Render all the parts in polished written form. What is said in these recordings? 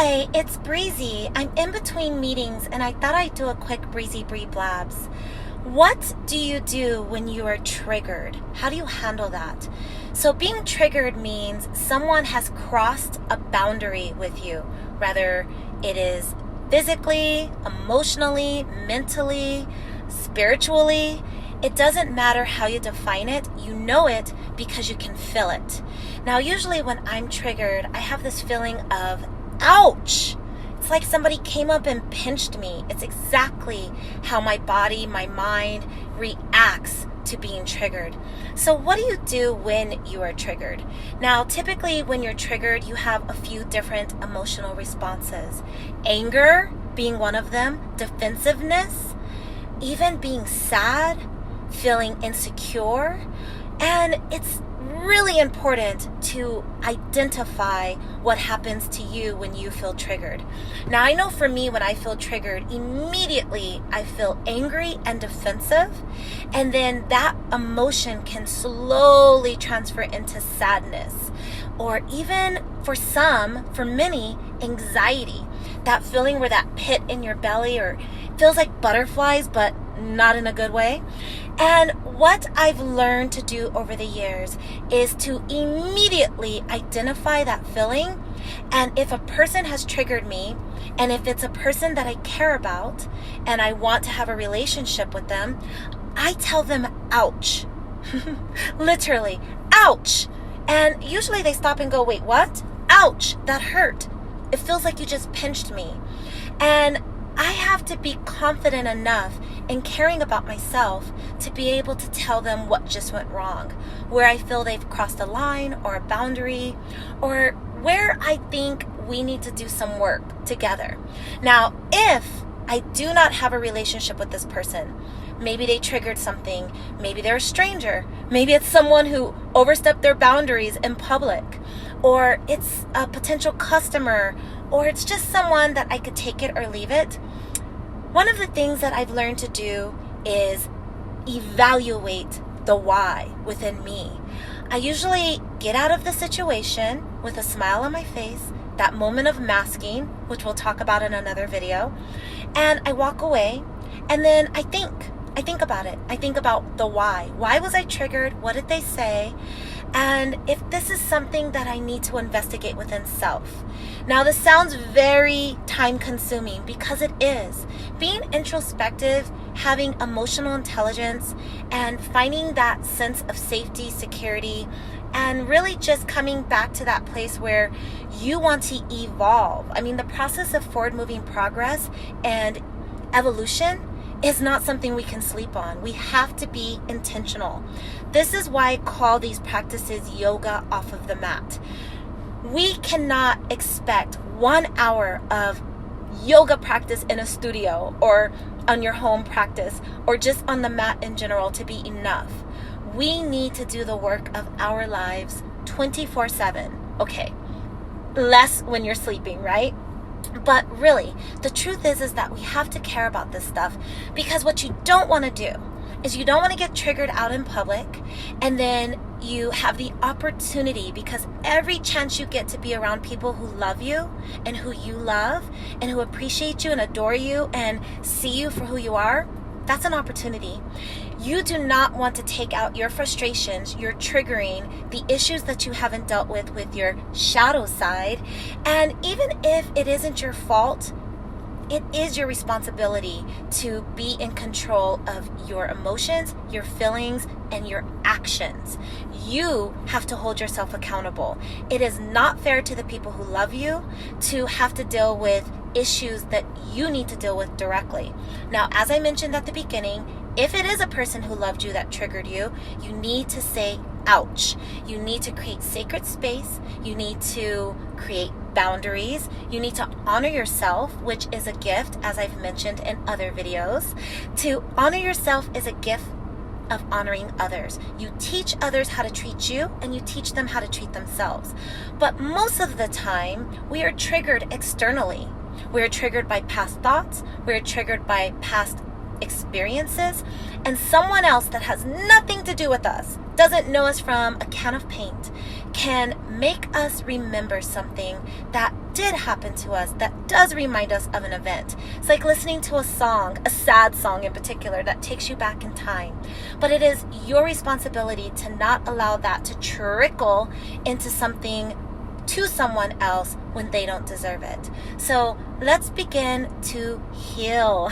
Hi, it's Breezy. I'm in between meetings and I thought I'd do a quick Breezy Bree blabs. What do you do when you are triggered? How do you handle that? So being triggered means someone has crossed a boundary with you, whether it is physically, emotionally, mentally, spiritually. It doesn't matter how you define it, you know it because you can feel it. Now, usually when I'm triggered, I have this feeling of ouch. It's like somebody came up and pinched me. It's exactly how my body, my mind reacts to being triggered. So what do you do when you are triggered? Now, typically when you're triggered, you have a few different emotional responses. Anger being one of them, defensiveness, even being sad, feeling insecure. And it's really important to identify what happens to you when you feel triggered. Now, I know for me, when I feel triggered, immediately I feel angry and defensive, and then that emotion can slowly transfer into sadness, or even for many, anxiety. That feeling where that pit in your belly or feels like butterflies, but not in a good way. And what I've learned to do over the years is to immediately identify that feeling. And if a person has triggered me, and if it's a person that I care about and I want to have a relationship with them, I tell them, ouch. Literally, ouch. And usually they stop and go, wait, what? Ouch, that hurt. It feels like you just pinched me. And I have to be confident enough in caring about myself to be able to tell them what just went wrong, where I feel they've crossed a line or a boundary, or where I think we need to do some work together. Now, if I do not have a relationship with this person, maybe they triggered something, maybe they're a stranger, maybe it's someone who overstepped their boundaries in public, or it's a potential customer, or it's just someone that I could take it or leave it. One of the things that I've learned to do is evaluate the why within me. I usually get out of the situation with a smile on my face, that moment of masking, which we'll talk about in another video, and I walk away, and then I think about it. I think about the why. Why was I triggered? What did they say? And if this is something that I need to investigate within self. Now, this sounds very time consuming because it is. Being introspective, having emotional intelligence, and finding that sense of safety, security, and really just coming back to that place where you want to evolve. I mean, the process of forward moving progress and evolution is not something we can sleep on. We have to be intentional. This is why I call these practices yoga off of the mat. We cannot expect 1 hour of yoga practice in a studio or on your home practice or just on the mat in general to be enough. We need to do the work of our lives 24/7. Okay, less when you're sleeping, right? But really, the truth is that we have to care about this stuff, because what you don't want to do is you don't want to get triggered out in public, and then you have the opportunity, because every chance you get to be around people who love you and who you love and who appreciate you and adore you and see you for who you are, that's an opportunity. You do not want to take out your frustrations, your triggering, the issues that you haven't dealt with your shadow side. And even if it isn't your fault, it is your responsibility to be in control of your emotions, your feelings, and your actions. You have to hold yourself accountable. It is not fair to the people who love you to have to deal with issues that you need to deal with directly. Now, as I mentioned at the beginning, if it is a person who loved you that triggered you, you need to say, ouch. You need to create sacred space. You need to create boundaries. You need to honor yourself, which is a gift, as I've mentioned in other videos. To honor yourself is a gift of honoring others. You teach others how to treat you, and you teach them how to treat themselves. But most of the time, we are triggered externally. We're triggered by past thoughts. We're triggered by past experiences, and someone else that has nothing to do with us, doesn't know us from a can of paint, can make us remember something that did happen to us, that does remind us of an event. It's like listening to a song, a sad song in particular, that takes you back in time. But it is your responsibility to not allow that to trickle into something to someone else when they don't deserve it. So let's begin to heal.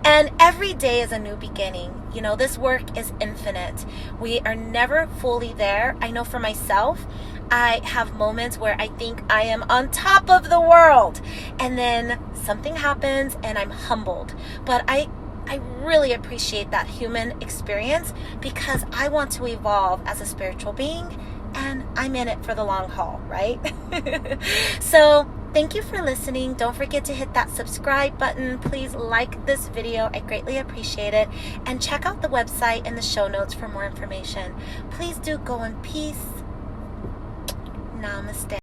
And every day is a new beginning. You know, this work is infinite. We are never fully there. I know for myself, I have moments where I think I am on top of the world, and then something happens and I'm humbled. But I really appreciate that human experience, because I want to evolve as a spiritual being, and I'm in it for the long haul, right? So thank you for listening. Don't forget to hit that subscribe button. Please like this video. I greatly appreciate it. And check out the website in the show notes for more information. Please do go in peace. Namaste.